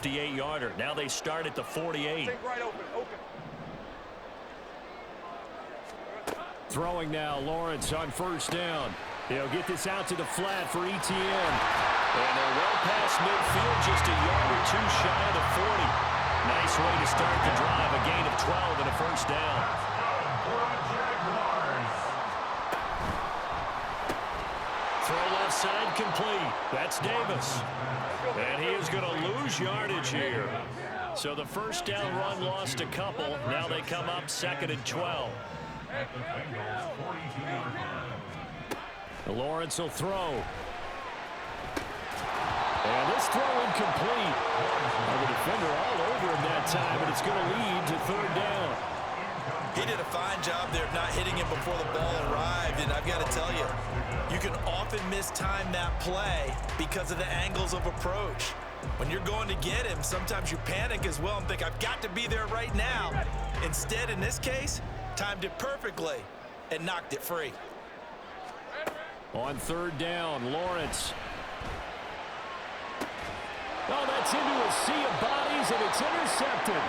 58-yarder. Now they start at the 48. Right open. Throwing now, Lawrence on first down. He'll get this out to the flat for ETN. And they're well past midfield, just a yard or two shy of the 40. Nice way to start the drive, a gain of 12 and a first down. Throw left side complete. That's Davis. And he is going to lose yardage here. So the first down run lost a couple. Now they come up 2nd and 12. Lawrence will throw. And this throw incomplete. The defender all over him that time, but it's going to lead to 3rd down. He did a fine job there of not hitting him before the ball arrived, and I've got to tell you, you can often mistime that play because of the angles of approach. When you're going to get him, sometimes you panic as well and think, I've got to be there right now. Instead, in this case, timed it perfectly and knocked it free. On 3rd down, Lawrence. Oh, that's into a sea of bodies, and it's intercepted.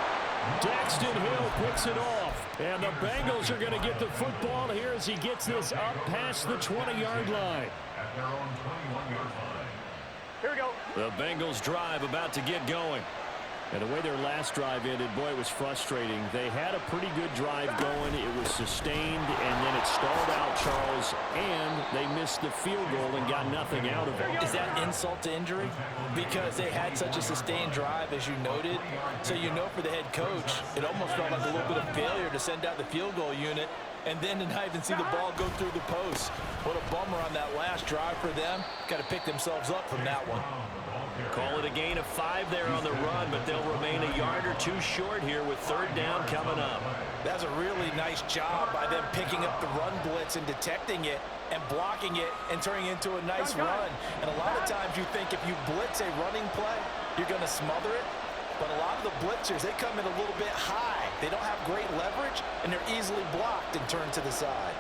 Daxton Hill picks it off. And the Bengals are going to get the football here as he gets this up past the 20-yard line. At their own 21-yard line. Here we go. The Bengals drive about to get going. And the way their last drive ended, boy, it was frustrating. They had a pretty good drive going. It was sustained, and then it stalled out, Charles, and they missed the field goal and got nothing out of it. Is that insult to injury? Because they had such a sustained drive, as you noted. So you know for the head coach, it almost felt like a little bit of failure to send out the field goal unit and then to not even see the ball go through the post. What a bummer on that last drive for them. Got to pick themselves up from that one. Call it a gain of 5 there on the run, but they'll remain a yard or two short here with 3rd down coming up. That's a really nice job by them picking up the run blitz and detecting it and blocking it and turning it into a nice run. And a lot of times you think if you blitz a running play, you're going to smother it. But a lot of the blitzers, they come in a little bit high. They don't have great leverage, and they're easily blocked and turned to the side.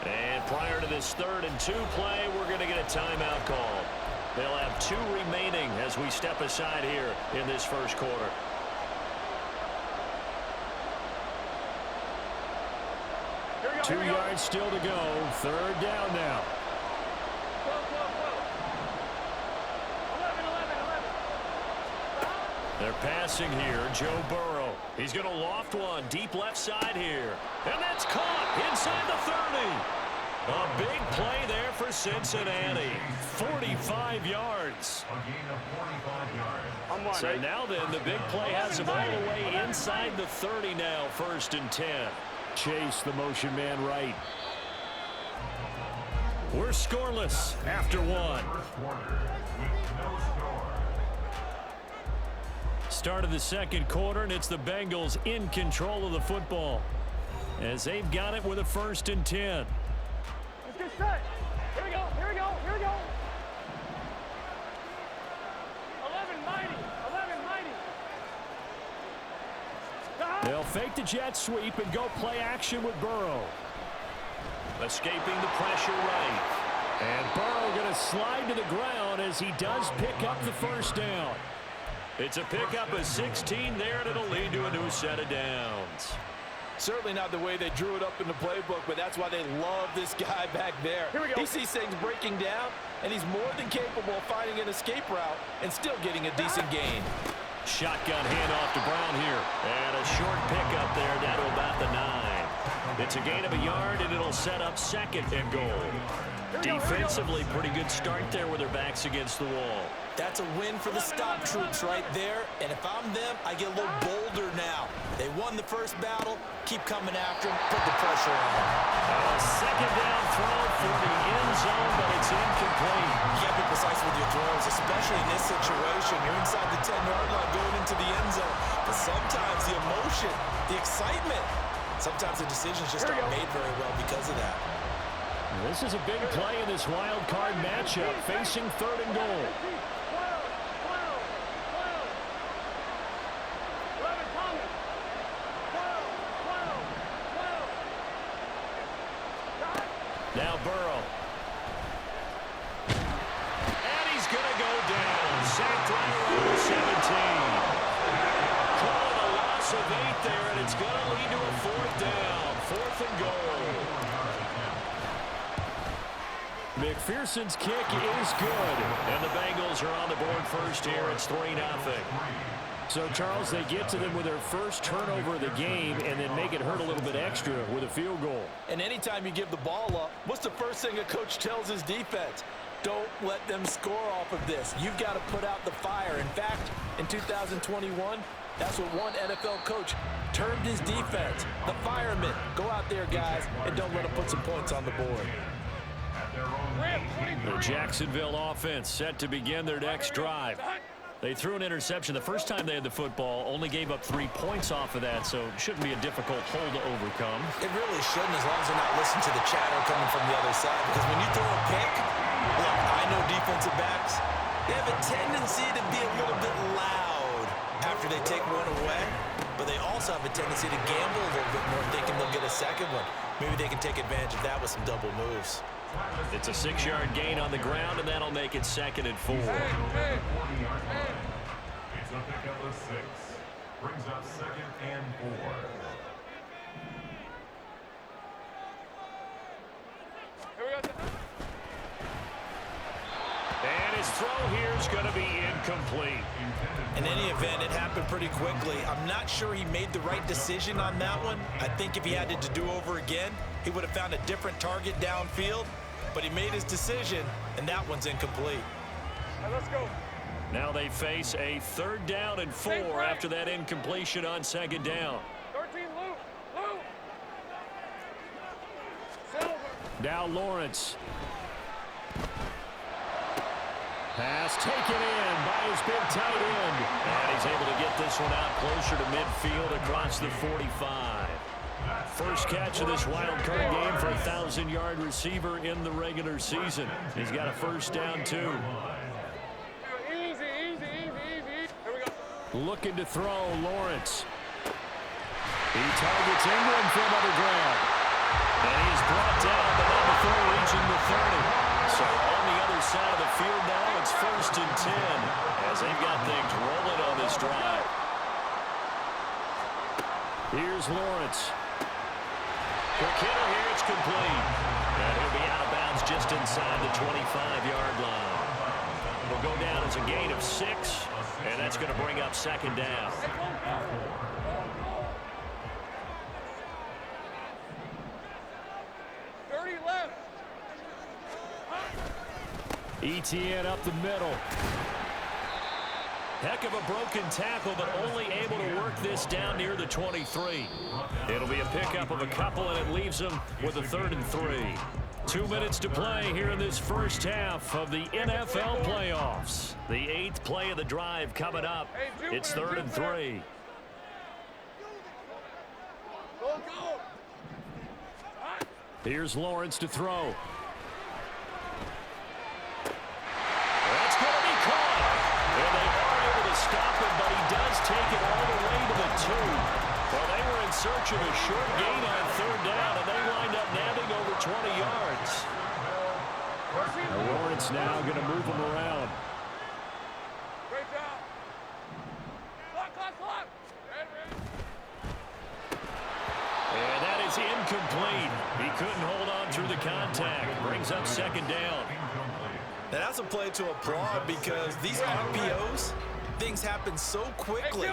And prior to this 3rd and 2 play, we're going to get a timeout call. They'll have 2 remaining as we step aside here in this first quarter. Here we go. 2 yards still to go. 3rd down now. 11. They're passing here. Joe Burrow. He's going to loft one deep left side here. And that's caught inside the 30. A big play there for Cincinnati. 45 yards. So now then, the big play has him all the way inside the 30 now. 1st and 10. Chase the motion man right. We're scoreless after 1. Start of the 2nd quarter, and it's the Bengals in control of the football as they've got it with a 1st and 10. Let's get set. Here we go. 11 mighty. They'll fake the jet sweep and go play action with Burrow. Escaping the pressure right. And Burrow going to slide to the ground as he does pick up the 1st down. It's a pickup of 16 there, and it'll lead to a new set of downs. Certainly not the way they drew it up in the playbook, but that's why they love this guy back there. Here we go. He sees things breaking down, and he's more than capable of finding an escape route and still getting a decent gain. Shotgun handoff to Brown here. And a short pickup there down to about the 9. It's a gain of a yard, and it'll set up 2nd and goal. Defensively, pretty good start there with their backs against the wall. That's a win for the stop troops right there. And if I'm them, I get a little bolder now. They won the first battle. Keep coming after them. Put the pressure on them. A 2nd down throw for the end zone, but it's incomplete. You got to be precise with your throws, especially in this situation. You're inside the 10-yard line going into the end zone. But sometimes the emotion, the excitement, sometimes the decisions just aren't made very well because of that. This is a big play in this wild card matchup facing 3rd and goal. Now Burrow. And he's going to go down. McPherson's kick is good. And the Bengals are on the board first here. It's 3-0. So, Charles, they get to them with their first turnover of the game and then make it hurt a little bit extra with a field goal. And anytime you give the ball up, what's the first thing a coach tells his defense? Don't let them score off of this. You've got to put out the fire. In fact, in 2021, that's what one NFL coach termed his defense. The firemen. Go out there, guys, and don't let them put some points on the board. The Jacksonville offense set to begin their next drive. They threw an interception the first time they had the football, only gave up 3 points off of that, so it shouldn't be a difficult hole to overcome. It really shouldn't, as long as they're not listening to the chatter coming from the other side, because when you throw a pick, look, I know defensive backs, they have a tendency to be a little bit loud after they take one away, but they also have a tendency to gamble a little bit more, thinking they'll get a second one. Maybe they can take advantage of that with some double moves. It's a 6-yard gain on the ground, and that'll make it 2nd and 4. It's a pickup of 6. Brings up 2nd and 4. And his throw here is going to be incomplete. In any event, it happened pretty quickly. I'm not sure he made the right decision on that one. I think if he had it to do over again, he would have found a different target downfield, but he made his decision, and that one's incomplete. Right, let's go. Now they face a 3rd down and 4 after that incompletion on 2nd down. 13, Lou. Silver. Now Lawrence. Pass taken in by his big tight end. And he's able to get this one out closer to midfield across the 45. First catch of this wild card game for a 1,000-yard receiver in the regular season. He's got a first down, too. Easy. Here we go. Looking to throw, Lawrence. He targets Ingram for another grab. And he's brought down, but not before reaching the 30. So on the other side of the field now, it's 1st and 10 as they've got things rolling on this drive. Here's Lawrence. Quick hitter here, it's complete. And he'll be out of bounds just inside the 25-yard line. Will go down as a gain of 6, and that's going to bring up 2nd down. ETN up the middle. Heck of a broken tackle, but only able to work this down near the 23. It'll be a pickup of a couple, and it leaves them with a 3rd and 3. 2 minutes to play here in this first half of the NFL playoffs. The 8th play of the drive coming up. It's 3rd and 3. Here's Lawrence to throw. That's going to be caught. And they are able to stop him, but he does take it all the way to the 2. Well, they were in search of a short gain on 3rd down, and they wind up nabbing over 20 yards. Lawrence now going to move him around. Great job. Clock. And that is incomplete. He couldn't hold on through the contact. Brings up 2nd down. Now, that's a play to applaud because these RPOs, things happen so quickly.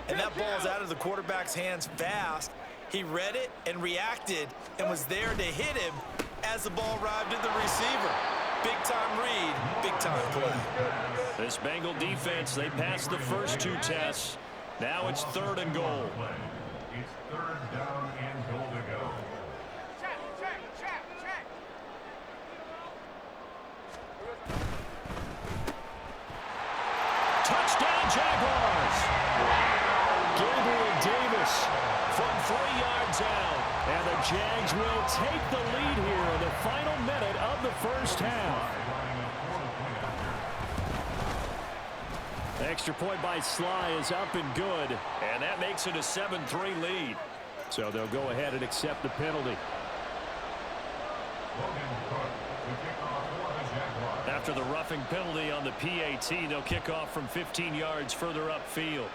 And that ball's out of the quarterback's hands fast. He read it and reacted and was there to hit him as the ball arrived at the receiver. Big-time read, big-time play. This Bengal defense, they passed the first 2 tests. Now it's 3rd and goal. It's 3rd down and goal to go. Check. Touchdown, Jaguars! Gabriel Davis from 3 yards out. And the Jags will take the lead here in the final minute of the first half. Extra point by Sly is up and good. And that makes it a 7-3 lead. So they'll go ahead and accept the penalty. After the roughing penalty on the PAT, they'll kick off from 15 yards further upfield.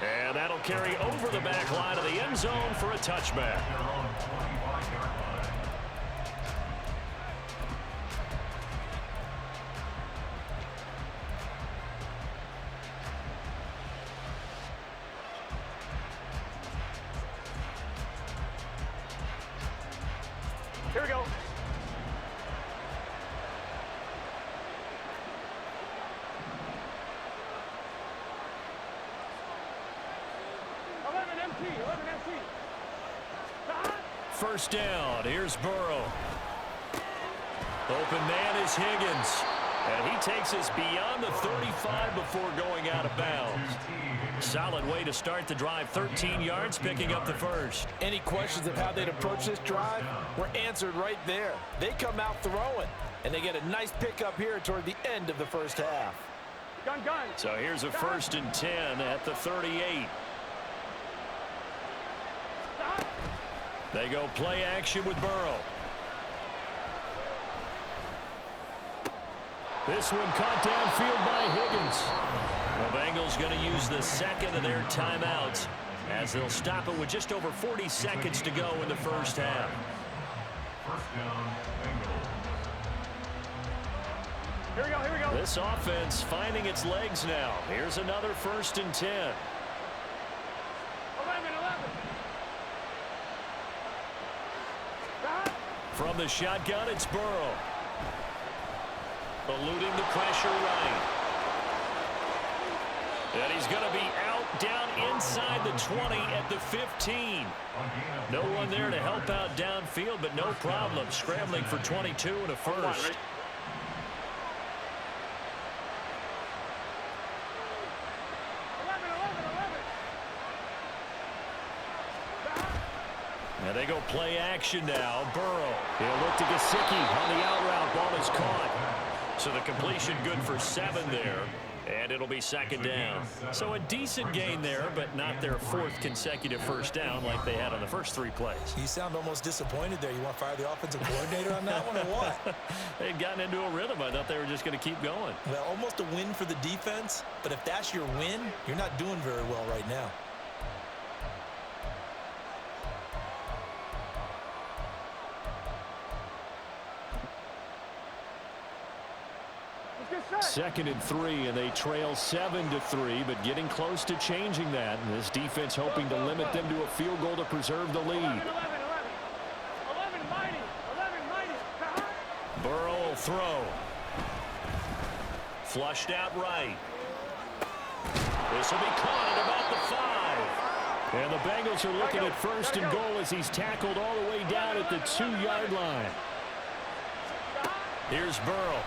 And that'll carry over the back line of the end zone for a touchback. First down. Here's Burrow. Open man is Higgins. And he takes us beyond the 35 before going out of bounds. Solid way to start the drive. 13 yards, picking up the first. Any questions of how they'd approach this drive were answered right there. They come out throwing, and they get a nice pickup here toward the end of the first half. Gun. So here's a 1st and 10 at the 38. They go play action with Burrow. This one caught downfield by Higgins. The Bengals going to use the second of their timeouts as they'll stop it with just over 40 seconds to go in the first half. First down, Bengals. Here we go. This offense finding its legs now. Here's another 1st and 10. 11. From the shotgun, it's Burrow. Eluding the pressure right. And he's going to be out down inside the 20 at the 15. No one there to help out downfield, but no problem. Scrambling for 22 and a first. And they go play action now. Burrow. He'll look to Gesicki on the out route. Ball is caught. So the completion good for 7 there. And it'll be 2nd down. So a decent gain there, but not their 4th consecutive first down like they had on the first 3 plays. You sound almost disappointed there. You want to fire the offensive coordinator on that one or what? They'd gotten into a rhythm. I thought they were just going to keep going. Well, almost a win for the defense. But if that's your win, you're not doing very well right now. Second and 3, and they trail 7-3, but getting close to changing that. And this defense hoping to limit them to a field goal to preserve the lead. 11, mighty. Burrow will throw. Flushed out right. This will be caught at about the 5. And the Bengals are looking at 1st and goal as he's tackled all the way down at the 2-yard line. Here's Burrow.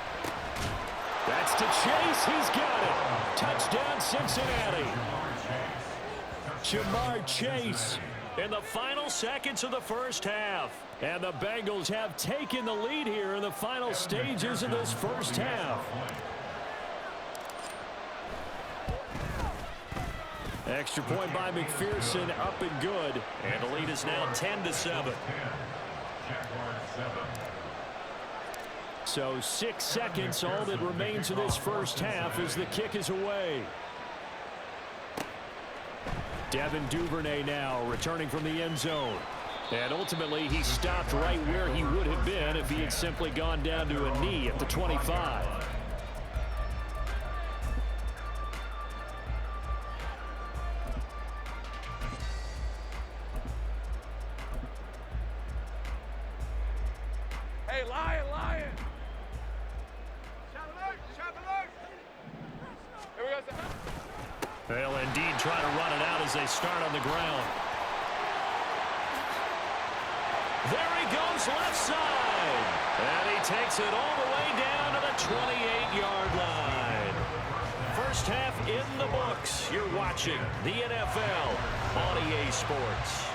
That's to Chase. He's got it. Touchdown, Cincinnati. Jamar Chase in the final seconds of the first half. And the Bengals have taken the lead here in the final stages of this first half. Extra point by McPherson, up and good. And the lead is now 10-7. So 6 seconds, all that remains of this first half as the kick is away. Devin Duvernay now returning from the end zone. And ultimately, he stopped right where he would have been if he had simply gone down to a knee at the 25. Hey, Lion. They'll indeed try to run it out as they start on the ground. There he goes left side. And he takes it all the way down to the 28-yard line. First half in the books. You're watching the NFL on EA Sports.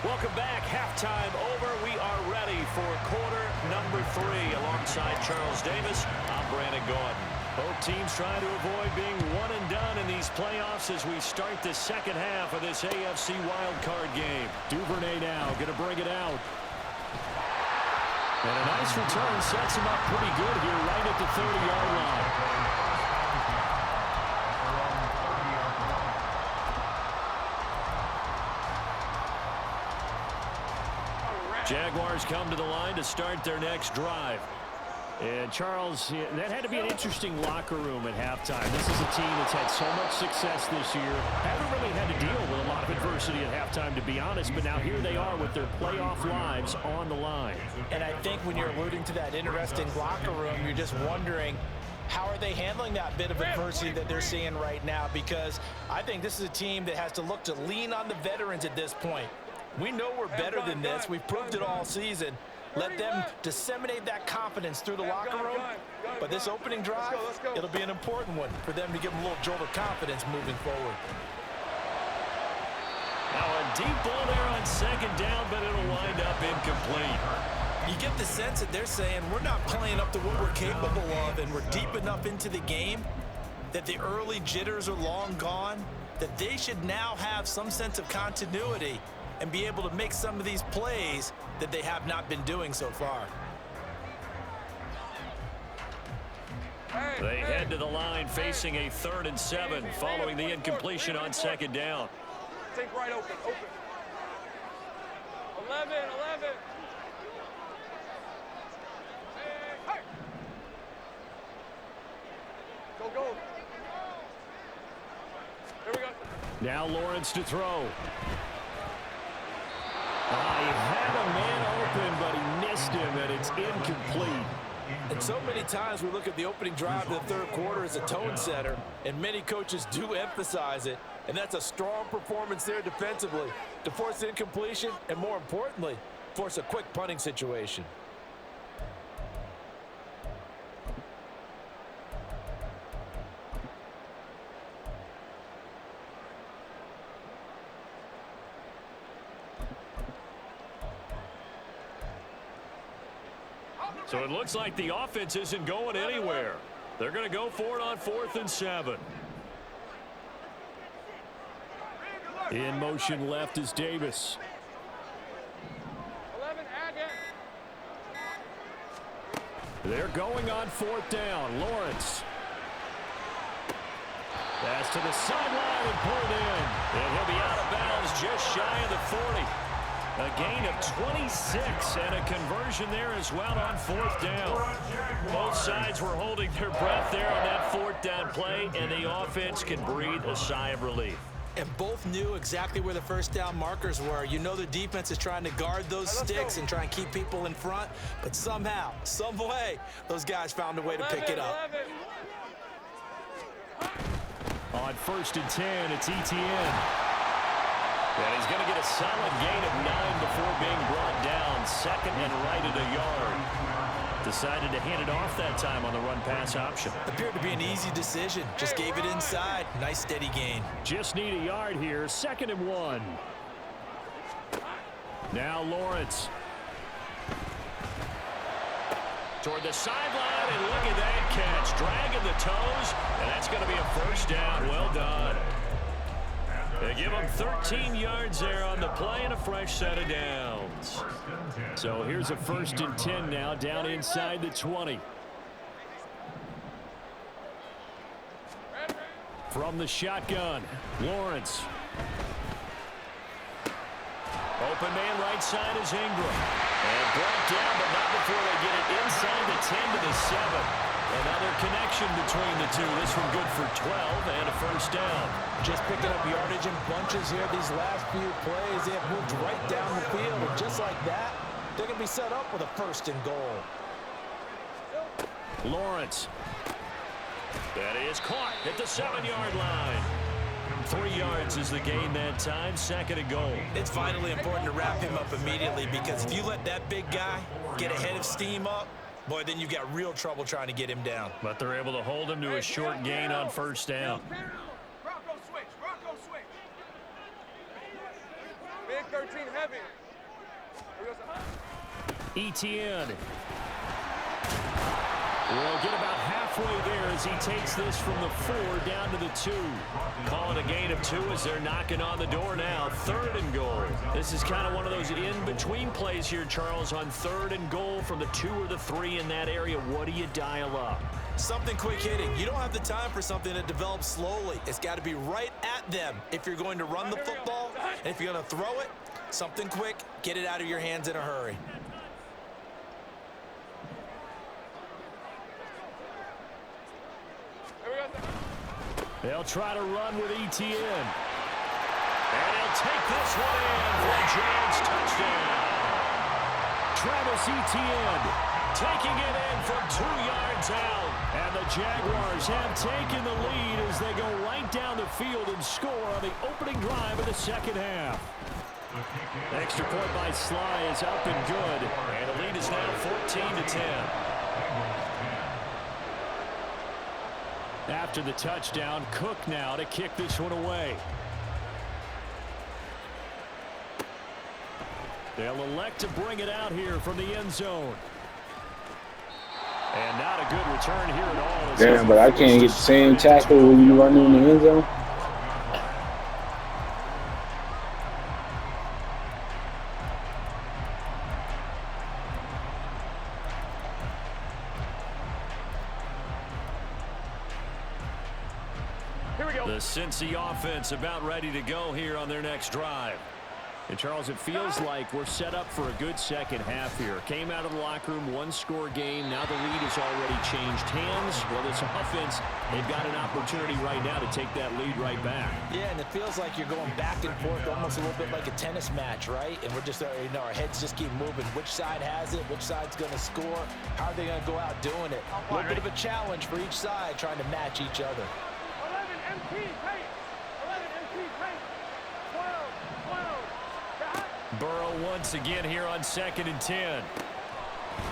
Welcome back. Halftime over. We are ready for quarter number 3. Alongside Charles Davis, I'm Brandon Gordon. Both teams trying to avoid being one and done in these playoffs as we start the second half of this AFC wildcard game. Duvernay now going to bring it out. And a nice return sets him up pretty good here right at the 30-yard line. Jaguars come to the line to start their next drive. And, Charles, that had to be an interesting locker room at halftime. This is a team that's had so much success this year. Haven't really had to deal with a lot of adversity at halftime, to be honest. But now here they are with their playoff lives on the line. And I think when you're alluding to that interesting locker room, you're just wondering, how are they handling that bit of adversity that they're seeing right now? Because I think this is a team that has to look to lean on the veterans at this point. We know we're better than this. We've proved it all season. Let them disseminate that confidence through the locker room. But this opening drive, it'll be an important one for them to give them a little jolt of confidence moving forward. Now a deep ball there on second down, but it'll wind up incomplete. You get the sense that they're saying we're not playing up to what we're capable of, and we're deep enough into the game that the early jitters are long gone, that they should now have some sense of continuity and be able to make some of these plays that they have not been doing so far. They head to the line facing a 3rd and 7 following the incompletion on second down. Take right open. 11. Go. Here we go. Now Lawrence to throw. He had a man open, but he missed him, and it's incomplete. And so many times we look at the opening drive of the third quarter as a tone setter, and many coaches do emphasize it, and that's a strong performance there defensively to force incompletion and, more importantly, force a quick punting situation. So it looks like the offense isn't going anywhere. They're going to go for it on 4th and 7. In motion left is Davis. 11, They're going on 4th down. Lawrence. Pass to the sideline and pulled in. And he'll be out of bounds just shy of the 40. A gain of 26 and a conversion there as well on 4th down. Both sides were holding their breath there on that 4th down play, and the offense can breathe a sigh of relief. And both knew exactly where the first down markers were. You know the defense is trying to guard those sticks and try and keep people in front, but somehow, some way, those guys found a way to pick it up. On 1st and 10, it's Etienne. And he's going to get a solid gain of 9 before being brought down. 2nd and right at a yard. Decided to hand it off that time on the run-pass option. Appeared to be an easy decision. Just gave it inside. Nice steady gain. Just need a yard here. 2nd and 1. Now Lawrence. Toward the sideline, and look at that catch. Dragging the toes, and that's going to be a first down. Well done. They give him 13 yards there on the play and a fresh set of downs. So here's a 1st and 10 now, down inside the 20. From the shotgun, Lawrence. Open man right side is Ingram. And brought down, but not before they get it inside the 10 to the 7. Another connection between the two. This one good for 12 and a first down. Just picking up yardage in bunches here these last few plays. They have moved right down the field, and just like that, they're going to be set up with a 1st and goal. Lawrence. That is caught at the 7-yard line. 3 yards is the gain that time. 2nd and goal. It's vitally important to wrap him up immediately, because if you let that big guy get ahead of steam up, boy, then you've got real trouble trying to get him down. But they're able to hold him to a short gain on 1st down. Rocco switch. Big 13 heavy. Etienne will get about halfway there as he takes this from the 4 down to the 2. Calling a gain of 2 as they're knocking on the door now. 3rd and goal. This is kind of one of those in-between plays here, Charles, on 3rd and goal from the 2 or the 3 in that area. What do you dial up? Something quick hitting. You don't have the time for something that develops slowly. It's got to be right at them if you're going to run the football. And if you're going to throw it, something quick, get it out of your hands in a hurry. They'll try to run with ETN. And he'll take this one in for a Giants touchdown. Travis Etienne taking it in from 2 yards out. And the Jaguars have taken the lead as they go right down the field and score on the opening drive of the second half. The extra point by Sly is up and good. And the lead is now 14-10. After the touchdown, Cook now to kick this one away. They'll elect to bring it out here from the end zone. And not a good return here at all. Damn, but I can't get the same tackle when you run in the end zone. Here we go. The Cincy offense about ready to go here on their next drive. And, Charles, it feels like we're set up for a good second half here. Came out of the locker room, one-score game. Now the lead has already changed hands. Well, this offense, they've got an opportunity right now to take that lead right back. Yeah, and it feels like you're going back and forth almost a little bit like a tennis match, right? And we're just, our heads just keep moving. Which side has it? Which side's going to score? How are they going to go out doing it? A little bit of a challenge for each side trying to match each other. 11 MT paint. 11 MT paint. 12. Burrow once again here on 2nd and 10.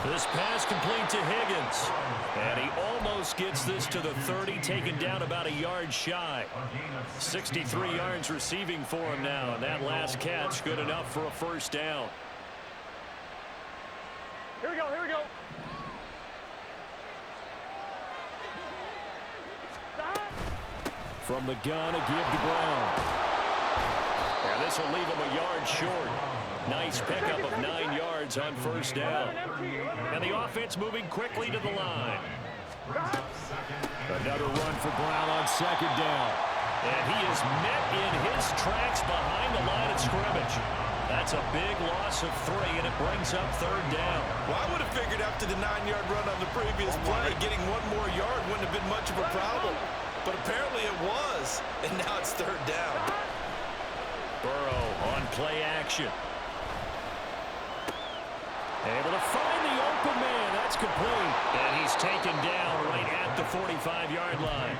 This pass complete to Higgins. And he almost gets this to the 30, taken down about a yard shy. 63 yards receiving for him now. And that last catch good enough for a first down. Here we go, here we go. From the gun, a give to Brown. And this will leave him a yard short. Nice pickup of 9 yards on first down. And the offense moving quickly to the line. Another run for Brown on 2nd down. And he is met in his tracks behind the line of scrimmage. That's a big loss of 3, and it brings up 3rd down. Well, I would have figured after the 9-yard run on the previous play, getting 1 more yard wouldn't have been much of a problem. But apparently it was, and now it's 3rd down. Burrow on play action. Able to find the open man. That's complete. And he's taken down right at the 45-yard line.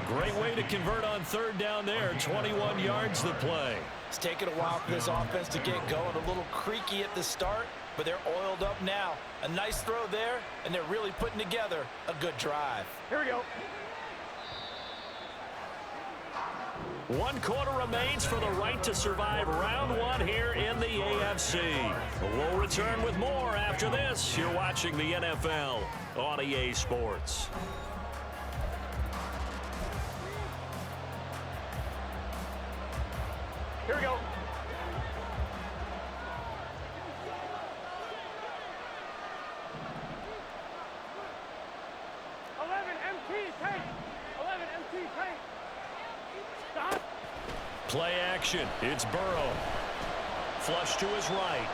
Great way to convert on 3rd down there. 21 yards the play. It's taken a while for this offense to get going. A little creaky at the start, but they're oiled up now. A nice throw there, and they're really putting together a good drive. Here we go. 1 quarter remains for the right to survive round 1 here in the AFC. We'll return with more after this. You're watching the NFL on EA Sports. Here we go. Play action. It's Burrow. Flush to his right.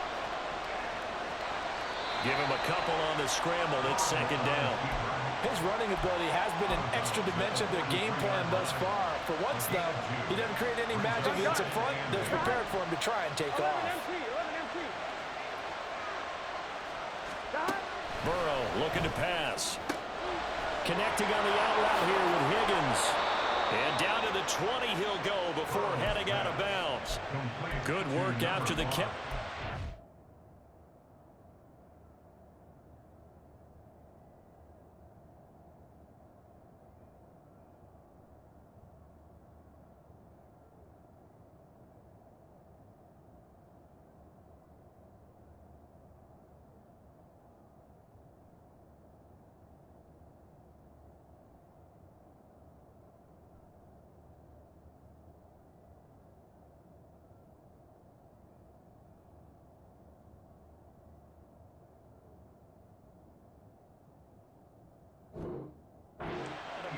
Give him a couple on the scramble. It's 2nd down. His running ability has been an extra dimension to their game plan thus far. For once, though, he doesn't create any magic. He gets in front. They're prepared for him to try and take off. Burrow looking to pass. Connecting on the out route here with Higgins. And down to the 20 he'll go before heading out of bounds. Good work after the catch.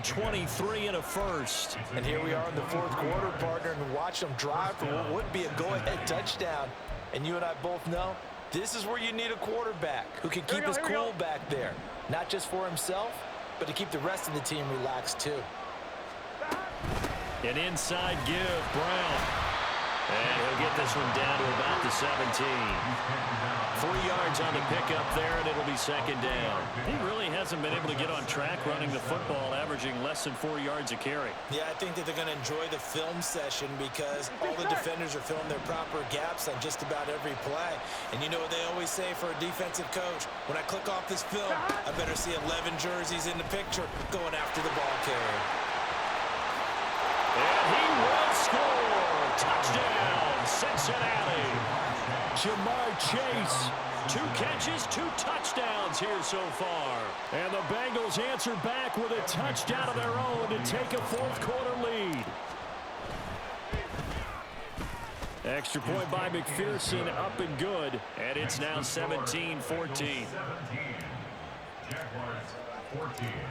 .23 and a first. And here we are in the 4th quarter, partner, and watch them drive for what would be a go-ahead touchdown. And you and I both know this is where you need a quarterback who can keep his cool back there. Not just for himself, but to keep the rest of the team relaxed too. An inside give, Brown. And he'll get this one down to about the 17. 3 yards on the pickup there, and it'll be second down. He really hasn't been able to get on track running the football, averaging less than 4 yards a carry. Yeah, I think that they're going to enjoy the film session because all the defenders are filling their proper gaps on just about every play. And you know what they always say for a defensive coach? When I click off this film, I better see 11 jerseys in the picture going after the ball carrier. And he will score. Touchdown, Cincinnati. Jamar Chase, 2 catches, 2 touchdowns here so far. And the Bengals answer back with a touchdown of their own to take a fourth-quarter lead. Extra point by McPherson, up and good. And it's now 17-14.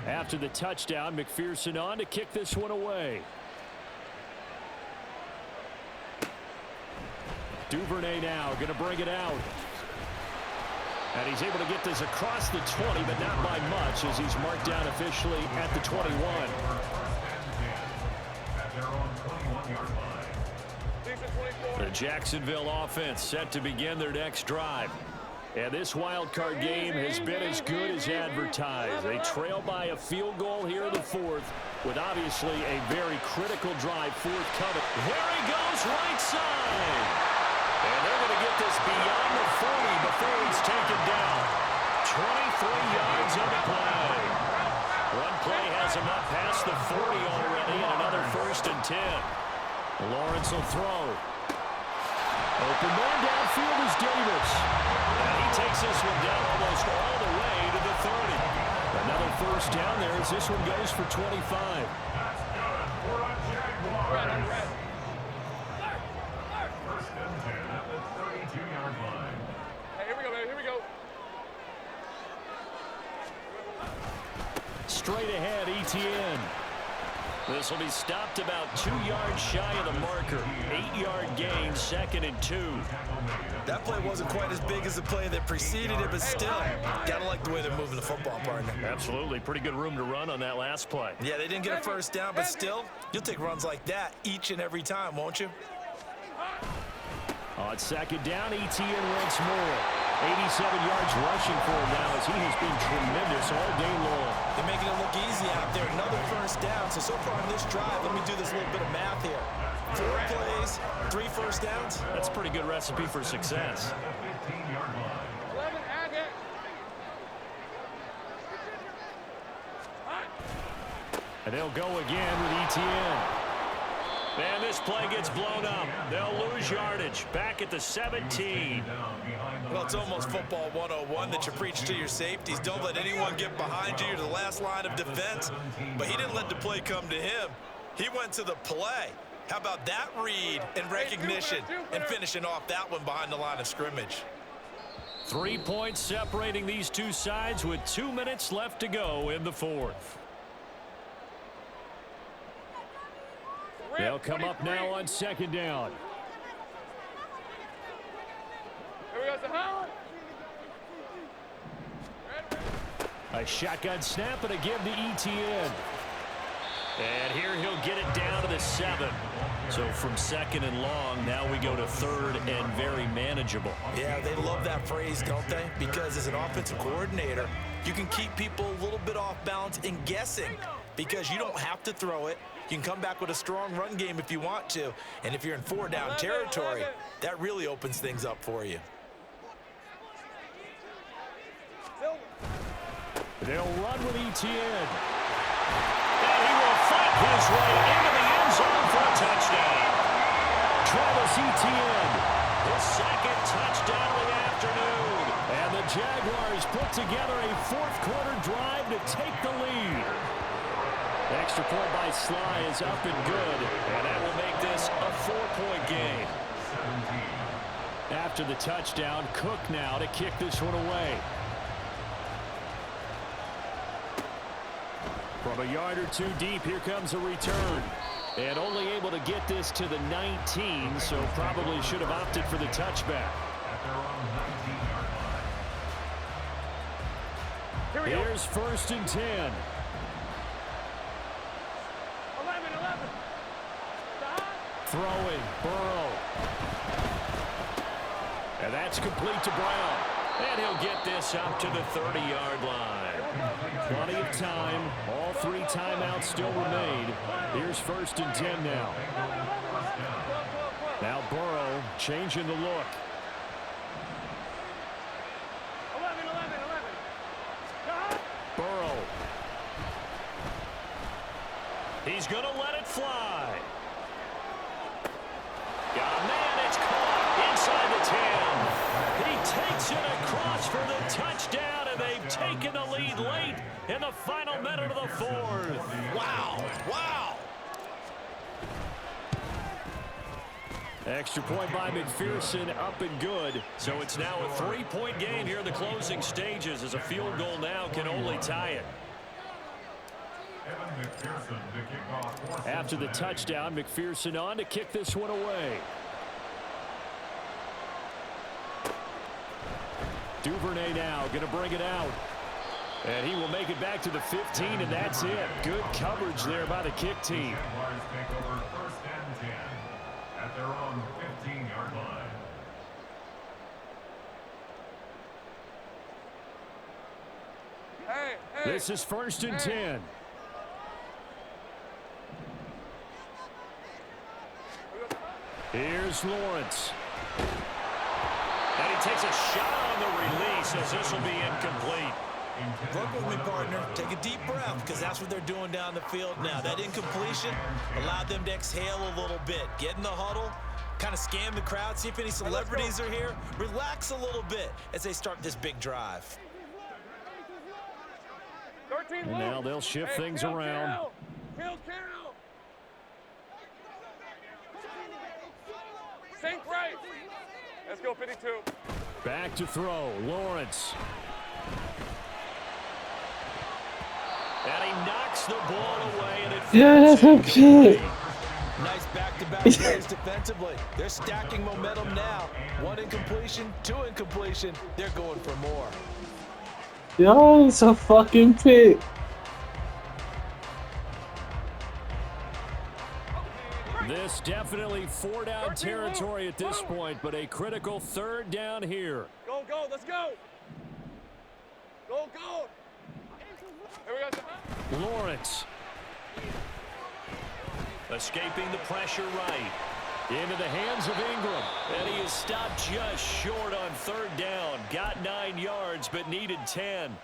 After the touchdown, McPherson on to kick this one away. Duvernay now going to bring it out. And he's able to get this across the 20, but not by much as he's marked down officially at the 21. The Jacksonville offense set to begin their next drive. And this wild card game has been as good as advertised. They trail by a field goal here in the fourth with obviously a very critical drive forthcoming. There he goes, right side. And they're going to get this beyond the 40 before he's taken down. 23 yards on the play. One play has him up past the 40 already, and another 1st and 10. Lawrence will throw. Open man downfield is Davis. And he takes this one down almost all the way to the 30. Another 1st down there as this one goes for 25. Straight ahead, ETN. This will be stopped about 2 yards shy of the marker. 8-yard gain, 2nd and 2. That play wasn't quite as big as the play that preceded it, but still, gotta like the way they're moving the football, partner. Absolutely. Pretty good room to run on that last play. Yeah, they didn't get a 1st down, but still, you'll take runs like that each and every time, won't you? On 2nd down, ETN once more. 87 yards rushing for him now as he has been tremendous all day long. They're making it look easy out there. Another 1st down. So far in this drive, let me do this little bit of math here. 4 plays, 3 1st downs. That's a pretty good recipe for success. 11, add it. And they'll go again with ETN. And this play gets blown up. They'll lose yardage. Back at the 17. Well, it's almost football 101 that you preach to your safeties. Don't let anyone get behind you. You're the last line of defense. But he didn't let the play come to him. He went to the play. How about that read and recognition and finishing off that one behind the line of scrimmage? 3 points separating these two sides with 2 minutes left to go in the fourth. They'll come up now on 2nd down. Here we go, Sahara. A shotgun snap and a give to ETN. And here he'll get it down to the 7. So from 2nd and long, now we go to 3rd and very manageable. Yeah, they love that phrase, don't they? Because as an offensive coordinator, you can keep people a little bit off balance and guessing because you don't have to throw it. You can come back with a strong run game if you want to. And if you're in 4-down territory, that really opens things up for you. They'll run with ETN. And he will fight his way into the end zone for a touchdown. Travis Etienne, his 2nd touchdown of the afternoon. And the Jaguars put together a 4th-quarter drive to take the lead. Extra point by Sly is up and good, and that will make this a 4-point game. After the touchdown, Cook now to kick this one away. From a yard or 2 deep, here comes a return. And only able to get this to the 19, so probably should have opted for the touchback. Here's 1st and 10. 11. Throwing, Burrow. And that's complete to Brown. And he'll get this up to the 30-yard line. Plenty of time. All 3 timeouts still remain. Here's 1st and 10 now. Now Burrow changing the look. 11. Burrow. He's going to let it fly. Got a man, it's caught inside the 10. He takes it across for the touchdown, and they've taken the lead late in the final minute of the 4th. Wow. Wow. Extra point by McPherson, up and good. So it's now a 3-point game here in the closing stages, as a field goal now can only tie it. After the touchdown, McPherson on to kick this one away. Duvernay now going to bring it out. And he will make it back to the 15, and that's it. Good coverage there by the kick team. At their own 15-yard line. Hey. This is 1st and 10. Here's Lawrence. And he takes a shot on the release, as this will be incomplete. Work with me, partner. Take a deep breath, because that's what they're doing down the field now. That incompletion allowed them to exhale a little bit. Get in the huddle, kind of scan the crowd, see if any celebrities are here. Relax a little bit as they start this big drive. 13 And now they'll shift things around. Kill. Sink right. Let's go, 52. Back to throw. Lawrence. And he knocks the ball away, and it Yes, okay. Nice back-to-back plays defensively. They're stacking momentum now. 1 incompletion, 2 incompletion. They're going for more. Yo, it's a fucking pick. This definitely 4-down territory at this point, but a critical 3rd down here. Go, let's go. Go. Here we go. Lawrence. Escaping the pressure right. Into the hands of Ingram. And he is stopped just short on 3rd down. Got 9 yards, but needed 10.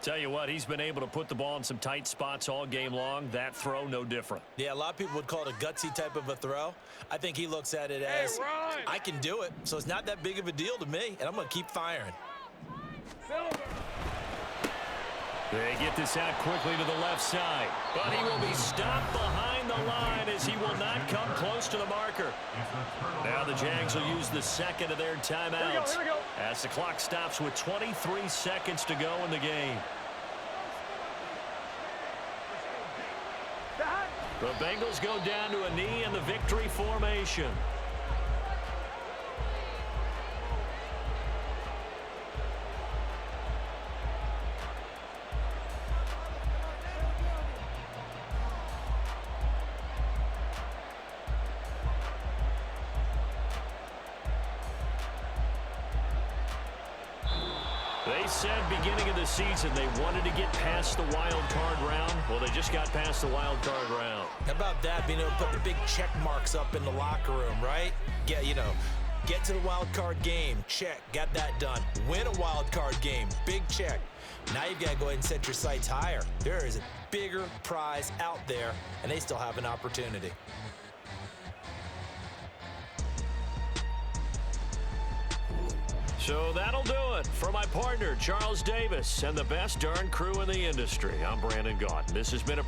Tell you what, he's been able to put the ball in some tight spots all game long. That throw, no different. Yeah, a lot of people would call it a gutsy type of a throw. I think he looks at it as, I can do it, so it's not that big of a deal to me, and I'm going to keep firing. Silver. They get this out quickly to the left side, but he will be stopped behind the line as he will not come close to the marker. Now the Jags will use the 2nd of their timeouts Here we go. as the clock stops with 23 seconds to go in the game. The Bengals go down to a knee in the victory formation. They said beginning of the season they wanted to get past the wild card round. Well, they just got past the wild card round. How about that, being able to put the big check marks up in the locker room, right? Get to the wild card game, check, got that done. Win a wild card game, big check. Now you've got to go ahead and set your sights higher. There is a bigger prize out there, and they still have an opportunity. So that'll do it for my partner, Charles Davis, and the best darn crew in the industry. I'm Brandon Gaudin. This has been a